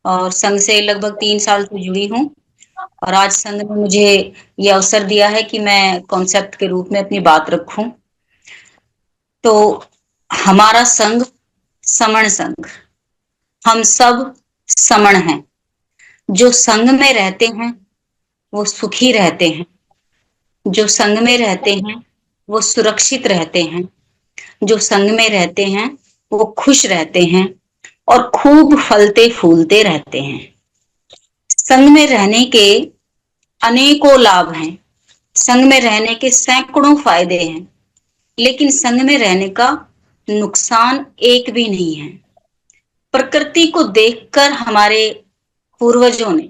और संघ से लगभग 3 साल से जुड़ी हूँ। और आज संघ ने मुझे ये अवसर दिया है कि मैं कॉन्सेप्ट के रूप में अपनी बात रखूं। तो हमारा संघ समण संघ, हम सब समण हैं। जो संघ में रहते हैं वो सुखी रहते हैं, जो संघ में रहते हैं वो सुरक्षित रहते हैं, जो संघ में रहते हैं वो खुश रहते हैं और खूब फलते फूलते रहते हैं। संघ में रहने के अनेकों लाभ हैं, संघ में रहने के सैकड़ों फायदे हैं, लेकिन संघ में रहने का नुकसान एक भी नहीं है। प्रकृति को देखकर हमारे पूर्वजों ने,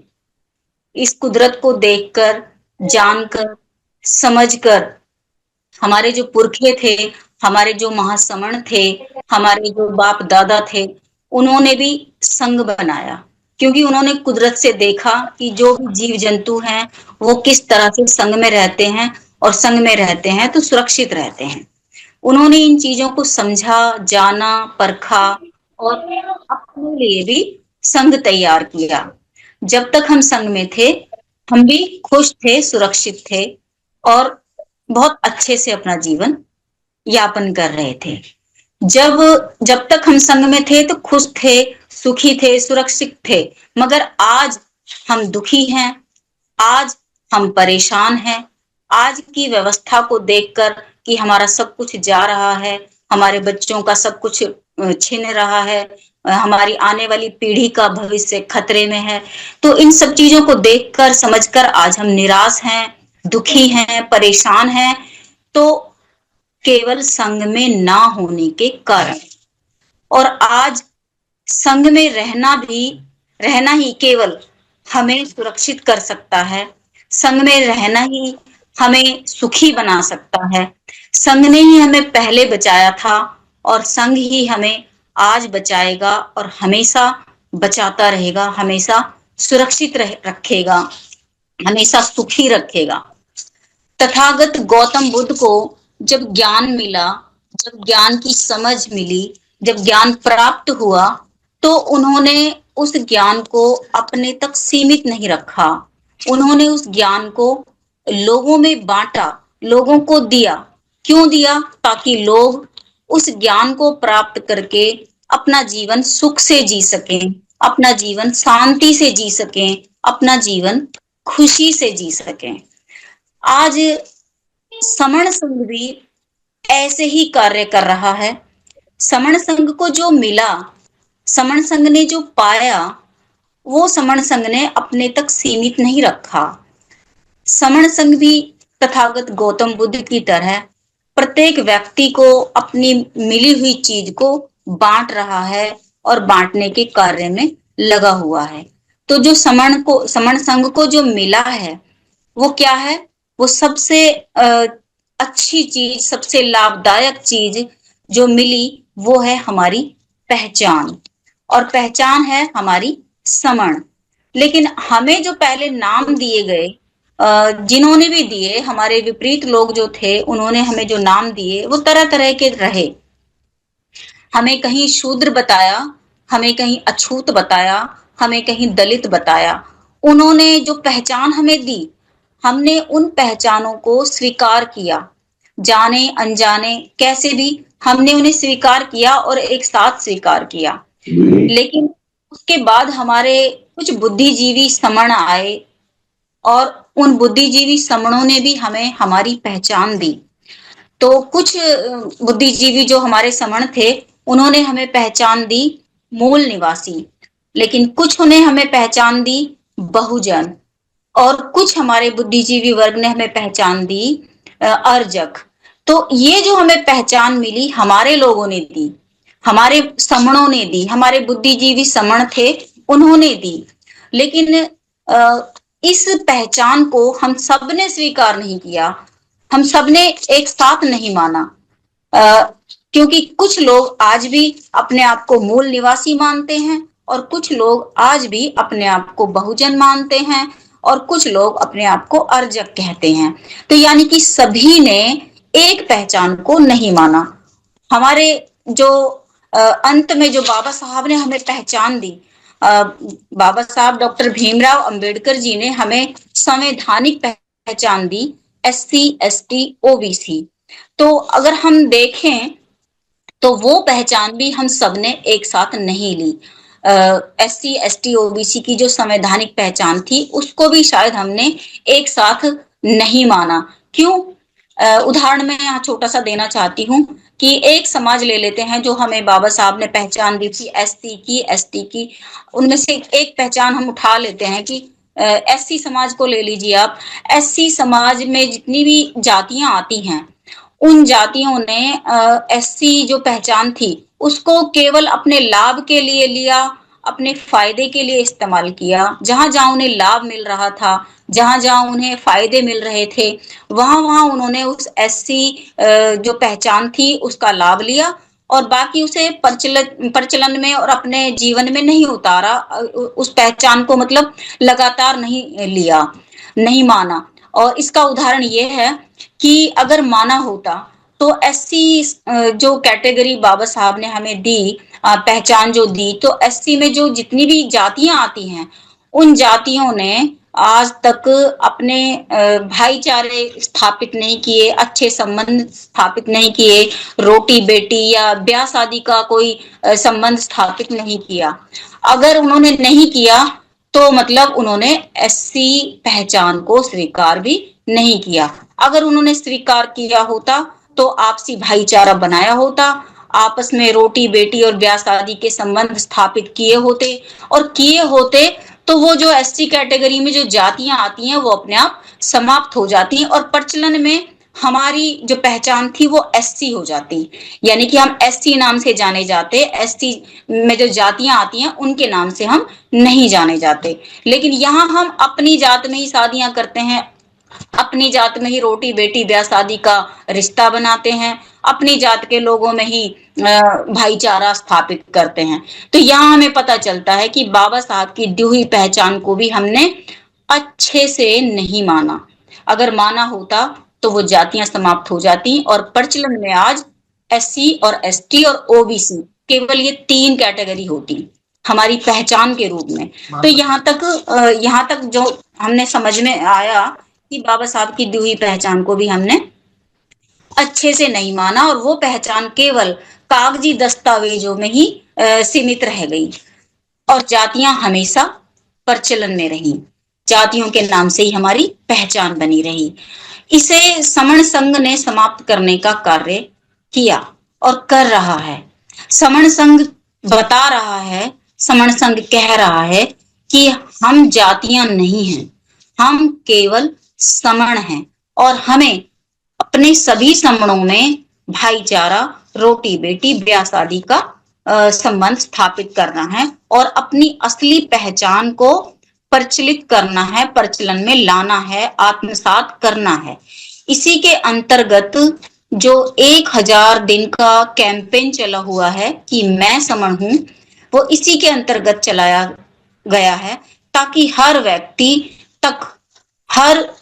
इस कुदरत को देखकर, जानकर, समझकर, हमारे जो पुरखे थे, हमारे जो महासमण थे, हमारे जो बाप दादा थे, उन्होंने भी संघ बनाया, क्योंकि उन्होंने कुदरत से देखा कि जो भी जीव जंतु हैं वो किस तरह से संघ में रहते हैं, और संघ में रहते हैं तो सुरक्षित रहते हैं। उन्होंने इन चीजों को समझा, जाना, परखा और अपने लिए भी संघ तैयार किया। जब तक हम संघ में थे हम भी खुश थे, सुरक्षित थे और बहुत अच्छे से अपना जीवन यापन कर रहे थे। जब जब तक हम संघ में थे तो खुश थे, सुखी थे, सुरक्षित थे, मगर आज हम दुखी हैं, आज हम परेशान हैं। आज की व्यवस्था को देखकर कि हमारा सब कुछ जा रहा है, हमारे बच्चों का सब कुछ छिन रहा है, हमारी आने वाली पीढ़ी का भविष्य खतरे में है, तो इन सब चीजों को देखकर समझकर आज हम निराश हैं, दुखी हैं, परेशान हैं। तो केवल संघ में ना होने के कारण, और आज संघ में रहना ही केवल हमें सुरक्षित कर सकता है। संघ में रहना ही हमें सुखी बना सकता है। संघ ने ही हमें पहले बचाया था और संघ ही हमें आज बचाएगा और हमेशा बचाता रहेगा, हमेशा सुरक्षित रखेगा, हमेशा सुखी रखेगा। तथागत गौतम बुद्ध को जब ज्ञान मिला, जब ज्ञान की समझ मिली, जब ज्ञान प्राप्त हुआ, तो उन्होंने उस ज्ञान को अपने तक सीमित नहीं रखा। उन्होंने उस ज्ञान को लोगों में बांटा, लोगों को दिया। क्यों दिया? ताकि लोग उस ज्ञान को प्राप्त करके अपना जीवन सुख से जी सकें, अपना जीवन शांति से जी सकें, अपना जीवन खुशी से जी सकें। आज समण संघ भी ऐसे ही कार्य कर रहा है। समण संघ को जो मिला, समण संघ ने जो पाया, वो समण संघ ने अपने तक सीमित नहीं रखा। समण संघ भी तथागत गौतम बुद्ध की तरह प्रत्येक व्यक्ति को अपनी मिली हुई चीज को बांट रहा है और बांटने के कार्य में लगा हुआ है। तो जो समण संघ को जो मिला है वो क्या है? वो सबसे अच्छी चीज, सबसे लाभदायक चीज जो मिली वो है हमारी पहचान, और पहचान है हमारी समण। लेकिन हमें जो पहले नाम दिए गए, जिन्होंने भी दिए, हमारे विपरीत लोग जो थे, उन्होंने हमें जो नाम दिए वो तरह तरह के रहे। हमें कहीं शूद्र बताया, हमें कहीं अछूत बताया, हमें कहीं दलित बताया। उन्होंने जो पहचान हमें दी, हमने उन पहचानों को स्वीकार किया, जाने अनजाने कैसे भी हमने उन्हें स्वीकार किया और एक साथ स्वीकार किया। लेकिन उसके बाद हमारे कुछ बुद्धिजीवी समण आए और उन बुद्धिजीवी समणों ने भी हमें हमारी पहचान दी। तो कुछ बुद्धिजीवी जो हमारे समण थे उन्होंने हमें पहचान दी मूल निवासी, लेकिन कुछ ने हमें पहचान दी बहुजन, और कुछ हमारे बुद्धिजीवी वर्ग ने हमें पहचान दी अर्जक। तो ये जो हमें पहचान मिली हमारे लोगों ने दी, हमारे समणों ने दी, हमारे बुद्धिजीवी समण थे उन्होंने दी। लेकिन इस पहचान को हम सब ने स्वीकार नहीं किया, हम सब ने एक साथ नहीं माना, क्योंकि कुछ लोग आज भी अपने आप को मूल निवासी मानते हैं और कुछ लोग आज भी अपने आप को बहुजन मानते हैं और कुछ लोग अपने आप को अर्जक कहते हैं। तो यानी कि सभी ने एक पहचान को नहीं माना। हमारे जो अंत में जो बाबा साहब ने हमें पहचान दी, बाबा साहब डॉक्टर भीमराव अंबेडकर जी ने हमें संवैधानिक पहचान दी, एससी, एसटी, ओबीसी। तो अगर हम देखें तो वो पहचान भी हम सबने एक साथ नहीं ली। एससी, एसटी, ओबीसी की जो संवैधानिक पहचान थी उसको भी शायद हमने एक साथ नहीं माना। क्यों? उदाहरण मैं यहाँ छोटा सा देना चाहती हूँ कि एक समाज ले लेते हैं जो हमें बाबा साहब ने पहचान दी थी, एससी की, एसटी की। उनमें से एक पहचान हम उठा लेते हैं कि एससी समाज को ले लीजिए आप। एससी समाज में जितनी भी जातियां आती हैं, उन जातियों ने एससी जो पहचान थी उसको केवल अपने लाभ के लिए लिया, अपने फायदे के लिए इस्तेमाल किया। जहां जहां उन्हें लाभ मिल रहा था, जहां जहां उन्हें फायदे मिल रहे थे, वहां वहां उन्होंने उस एससी जो पहचान थी उसका लाभ लिया और बाकी उसे प्रचलन में और अपने जीवन में नहीं उतारा। उस पहचान को मतलब लगातार नहीं लिया, नहीं माना। और इसका उदाहरण ये है कि अगर माना होता तो एससी जो कैटेगरी बाबा साहब ने हमें दी, पहचान जो दी, तो एससी में जो जितनी भी जातियां आती हैं उन जातियों ने आज तक अपने भाईचारे स्थापित नहीं किए, अच्छे संबंध स्थापित नहीं किए, रोटी बेटी या ब्याह शादी का कोई संबंध स्थापित नहीं किया। अगर उन्होंने नहीं किया तो मतलब उन्होंने एससी पहचान को स्वीकार भी नहीं किया। अगर उन्होंने स्वीकार किया होता तो आपसी भाईचारा बनाया होता, आपस में रोटी बेटी और ब्याह शादी के संबंध स्थापित किए होते, और किए होते तो वो जो एससी कैटेगरी में जो जातियां आती हैं वो अपने आप समाप्त हो जाती हैं और प्रचलन में हमारी जो पहचान थी वो एससी हो जाती। यानी कि हम एससी नाम से जाने जाते, एससी में जो जातियां आती हैं उनके नाम से हम नहीं जाने जाते। लेकिन यहाँ हम अपनी जात में ही शादियां करते हैं, अपनी जात में ही रोटी बेटी ब्याह शादी का रिश्ता बनाते हैं, अपनी जात के लोगों में ही भाईचारा स्थापित करते हैं। तो यहाँ हमें पता चलता है कि बाबा साहब की दी हुई पहचान को भी हमने अच्छे से नहीं माना। अगर माना होता तो वो जातियां समाप्त हो जाती और प्रचलन में आज एससी और एसटी और ओबीसी केवल ये 3 कैटेगरी होती हमारी पहचान के रूप में। तो यहाँ तक जो हमने समझ में आया कि बाबा साहब की दी हुई पहचान को भी हमने अच्छे से नहीं माना और वो पहचान केवल कागजी दस्तावेजों में ही सीमित रह गई और जातियां हमेशा प्रचलन में रही, जातियों के नाम से ही हमारी पहचान बनी रही। इसे समण संघ ने समाप्त करने का कार्य किया और कर रहा है। समण संघ बता रहा है, समण संघ कह रहा है कि हम जातियां नहीं हैं, हम केवल समण हैं और हमें अपने सभी समणों में भाईचारा, रोटी बेटी ब्याह शादी का संबंध स्थापित करना है और अपनी असली पहचान को प्रचलित करना है, प्रचलन में लाना है, आत्मसात करना है। इसी के अंतर्गत जो 1000 दिन का कैंपेन चला हुआ है कि मैं समण हूं, वो इसी के अंतर्गत चलाया गया है ताकि हर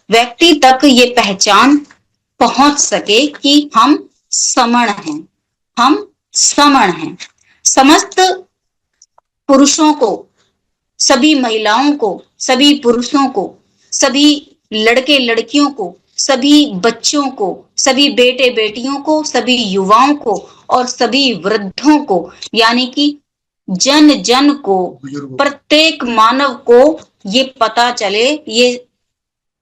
व्यक्ति तक ये पहचान पहुंच सके कि हम समण हैं, हम समण हैं। समस्त पुरुषों को, सभी महिलाओं को, सभी पुरुषों को, सभी लड़के लड़कियों को, सभी बच्चों को, सभी बेटे बेटियों को, सभी युवाओं को और सभी वृद्धों को, यानी कि जन जन को, प्रत्येक मानव को ये पता चले, ये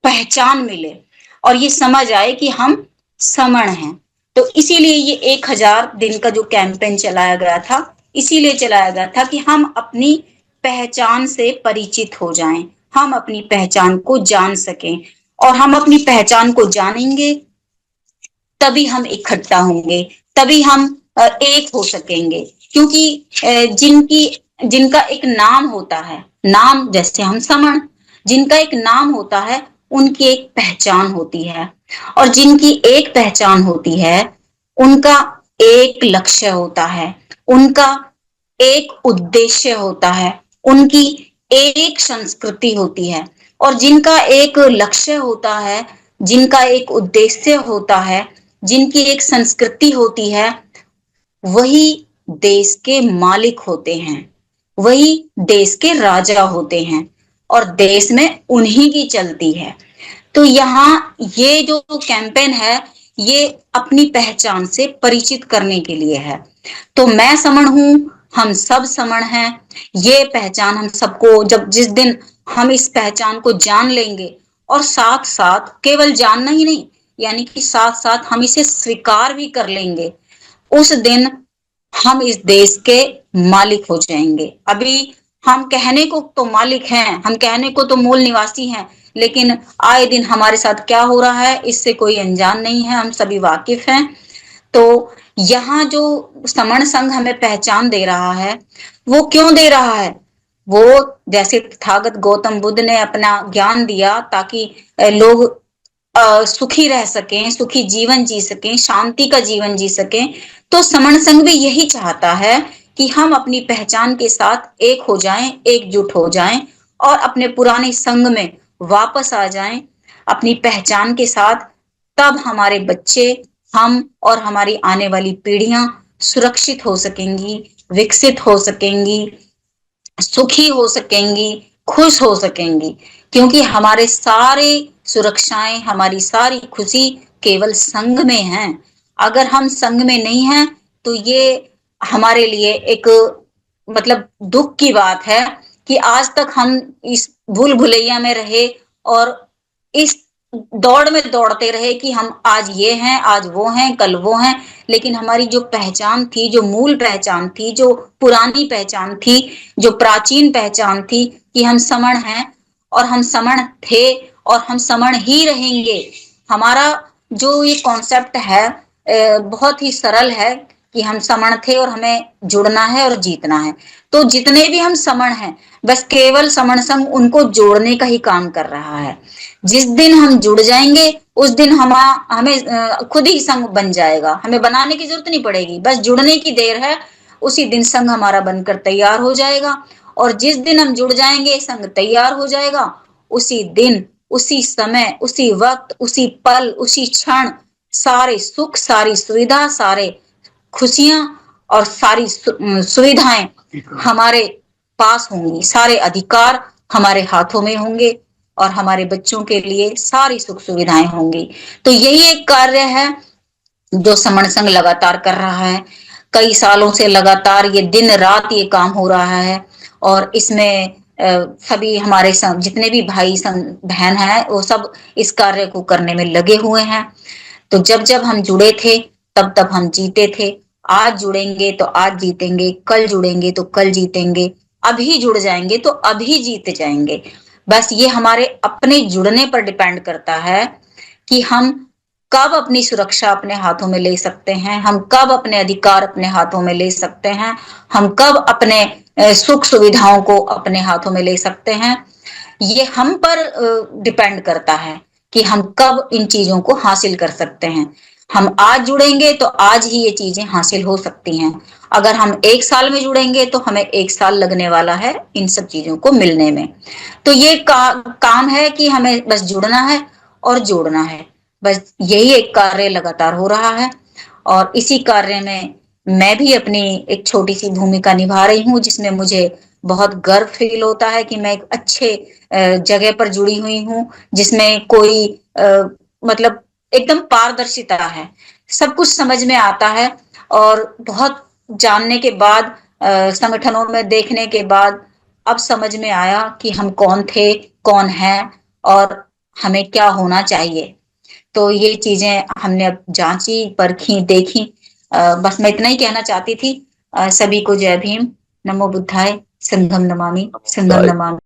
पहचान मिले और ये समझ आए कि हम समण हैं। तो इसीलिए ये 1000 दिन का जो कैंपेन चलाया गया था, इसीलिए चलाया गया था कि हम अपनी पहचान से परिचित हो जाएं, हम अपनी पहचान को जान सकें और हम अपनी पहचान को जानेंगे तभी हम इकट्ठा होंगे, तभी हम एक हो सकेंगे। क्योंकि जिनका एक नाम होता है, नाम जैसे हम समण, जिनका एक नाम होता है उनकी एक पहचान होती है और जिनकी एक पहचान होती है उनका एक लक्ष्य होता है, उनका एक उद्देश्य होता है, उनकी एक संस्कृति होती है। और जिनका एक लक्ष्य होता है, जिनका एक उद्देश्य होता है, जिनकी एक संस्कृति होती है, वही देश के मालिक होते हैं, वही देश के राजा होते हैं और देश में उन्हीं की चलती है। तो यहाँ ये जो कैंपेन है ये अपनी पहचान से परिचित करने के लिए है। तो मैं समण हूं, हम सब समण हैं। ये पहचान हम सबको, जब जिस दिन हम इस पहचान को जान लेंगे और साथ साथ केवल जानना ही नहीं, यानी कि साथ साथ हम इसे स्वीकार भी कर लेंगे, उस दिन हम इस देश के मालिक हो जाएंगे। अभी हम कहने को तो मालिक हैं, हम कहने को तो मूल निवासी हैं, लेकिन आए दिन हमारे साथ क्या हो रहा है इससे कोई अनजान नहीं है, हम सभी वाकिफ हैं। तो यहाँ जो समण संघ हमें पहचान दे रहा है, वो क्यों दे रहा है? वो जैसे तथागत गौतम बुद्ध ने अपना ज्ञान दिया ताकि लोग सुखी रह सकें, सुखी जीवन जी सकें, शांति का जीवन जी सकें, तो समण संघ भी यही चाहता है कि हम अपनी पहचान के साथ एक हो जाएं, एकजुट हो जाएं और अपने पुराने संघ में वापस आ जाएं अपनी पहचान के साथ। तब हमारे बच्चे, हम और हमारी आने वाली पीढ़ियां सुरक्षित हो सकेंगी, विकसित हो सकेंगी, सुखी हो सकेंगी, खुश हो सकेंगी, क्योंकि हमारे सारे सुरक्षाएं, हमारी सारी खुशी केवल संघ में है। अगर हम संघ में नहीं हैं तो ये हमारे लिए एक मतलब दुख की बात है कि आज तक हम इस भूल भुलैया में रहे और इस दौड़ में दौड़ते रहे कि हम आज ये हैं, आज वो हैं, कल वो हैं, लेकिन हमारी जो पहचान थी, जो मूल पहचान थी, जो पुरानी पहचान थी, जो प्राचीन पहचान थी कि हम समण हैं और हम समण थे और हम समण ही रहेंगे। हमारा जो ये कॉन्सेप्ट है बहुत ही सरल है कि हम समण थे और हमें जुड़ना है और जीतना है। तो जितने भी हम समण हैं, बस केवल समण संघ उनको जोड़ने का ही काम कर रहा है। जिस दिन हम जुड़ जाएंगे उस दिन हमें खुद ही संघ बन जाएगा, हमें बनाने की जरूरत नहीं पड़ेगी, बस जुड़ने की देर है। उसी दिन संघ हमारा बनकर तैयार हो जाएगा और जिस दिन हम जुड़ जाएंगे संघ तैयार हो जाएगा। उसी दिन, उसी समय, उसी वक्त, उसी पल, उसी क्षण सारे सुख, सारी सुविधा, सारे खुशियां और सारी सुविधाएं हमारे पास होंगी, सारे अधिकार हमारे हाथों में होंगे और हमारे बच्चों के लिए सारी सुख सुविधाएं होंगी। तो यही एक कार्य है जो समण संघ लगातार कर रहा है। कई सालों से लगातार ये दिन रात ये काम हो रहा है और इसमें सभी हमारे जितने भी भाई बहन हैं वो सब इस कार्य को करने में लगे हुए हैं। तो जब जब हम जुड़े थे तब तब हम जीते थे। आज जुड़ेंगे तो आज जीतेंगे, कल जुड़ेंगे तो कल जीतेंगे, अभी जुड़ जाएंगे तो अभी जीत जाएंगे। बस ये हमारे अपने जुड़ने पर डिपेंड करता है कि हम कब अपनी सुरक्षा अपने हाथों में ले सकते हैं, हम कब अपने अधिकार अपने हाथों में ले सकते हैं, हम कब अपने सुख सुविधाओं को अपने हाथों में ले सकते हैं। ये हम पर डिपेंड करता है कि हम कब इन चीजों को हासिल कर सकते हैं। हम आज जुड़ेंगे तो आज ही ये चीजें हासिल हो सकती हैं। अगर हम 1 साल में जुड़ेंगे तो हमें 1 साल लगने वाला है इन सब चीजों को मिलने में। तो ये काम है कि हमें बस जुड़ना है और जोड़ना है। बस यही एक कार्य लगातार हो रहा है और इसी कार्य में मैं भी अपनी एक छोटी सी भूमिका निभा रही हूँ, जिसमें मुझे बहुत गर्व फील होता है कि मैं एक अच्छे जगह पर जुड़ी हुई हूँ, जिसमें कोई मतलब एकदम पारदर्शिता है, सब कुछ समझ में आता है। और बहुत जानने के बाद, संगठनों में देखने के बाद अब समझ में आया कि हम कौन थे, कौन हैं और हमें क्या होना चाहिए। तो ये चीजें हमने अब जांची, परखी, देखी। बस मैं इतना ही कहना चाहती थी। सभी को जय भीम, नमो बुद्धाय, संघम नमामि, संघम नमामि।